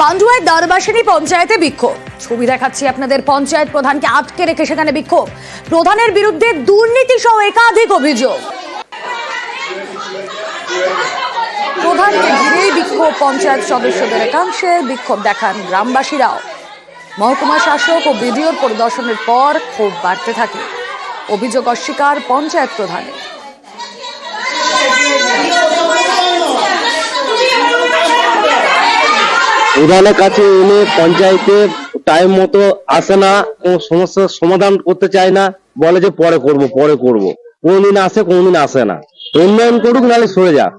পান্ডুয়ায় দ্বারবাসিনী পঞ্চায়েতে বিক্ষোভ। ছবি দেখাচ্ছি আপনাদের। পঞ্চায়েত প্রধানকে আটকে রেখে সেখানে বিক্ষোভ। প্রধানের বিরুদ্ধে দুর্নীতি সহ একাধিক অভিযোগ। প্রধানকে ঘিরেই বিক্ষোভ পঞ্চায়েত সদস্যদের একাংশের। বিক্ষোভ দেখান গ্রামবাসীরাও। মহকুমা শাসক ও বিডিওর পরিদর্শনের পর ক্ষোভ বাড়তে থাকে। অভিযোগ অস্বীকার পঞ্চায়েত প্রধানের। প্রধানের কাছে এলে পঞ্চায়েতে টাইম মতো আসে না, কোনো সমস্যার সমাধান করতে চায় না, বলে যে পরে করব। কোনদিন আসে কোনদিন আসে না। উন্নয়ন করুক নাহলে সরে যাক।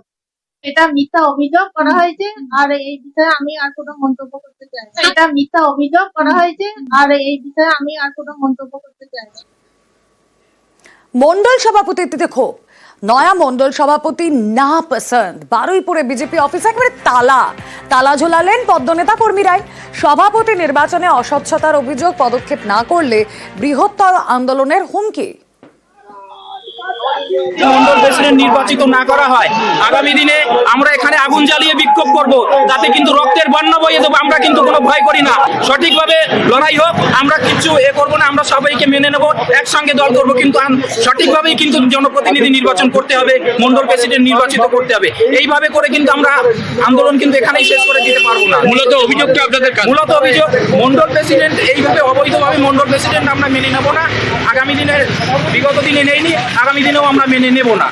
এটা মিথ্যা অভিযোগ করা হয়েছে, আর এই বিষয়ে আমি আর কোনো মন্তব্য করতে চাই না। এটা মিথ্যা অভিযোগ করা হয়েছে, আর এই বিষয়ে আমি আর কোনো মন্তব্য করতে চাই না। মন্ডল সভাপতিত্বে ক্ষোভ। নয়া মন্ডল সভাপতি না পছন্দ। বারুইপুরে বিজেপি অফিস একেবারে তালা ঝোলালেন পদ্মনেতা কর্মীরাই। সভাপতি নির্বাচনে অস্বচ্ছতার অভিযোগ, পদক্ষেপ না করলে বৃহত্তর আন্দোলনের হুমকি। মন্ডল প্রেসিডেন্ট নির্বাচিত না করা হয়, আগামী দিনে আমরা এখানে আগুন জ্বালিয়ে বিক্ষোভ করব, তাতে কিন্তু রক্তের বন্যা বইয়ে দেবো। আমরা কিন্তু কোনো ভয় করি না। সঠিকভাবে লড়াই হোক, আমরা কিছু করবো না। আমরা সবাইকে মেনে নেব, একসঙ্গে দল করবো, কিন্তু সঠিকভাবেই কিন্তু জনপ্রতিনিধি নির্বাচন করতে হবে, মন্ডল প্রেসিডেন্ট নির্বাচিত করতে হবে। এইভাবে করে কিন্তু আমরা আন্দোলন কিন্তু এখানেই শেষ করে দিতে পারবো না। মূলত অভিযোগটা আপনাদের মূলত অভিযোগ মন্ডল প্রেসিডেন্ট এইভাবে অবৈধভাবে মন্ডল প্রেসিডেন্ট আমরা মেনে নেব না। আগামী দিনে বিগত দিনে নেইনি, আগামী দিনেও আমরা মেনে নেব না।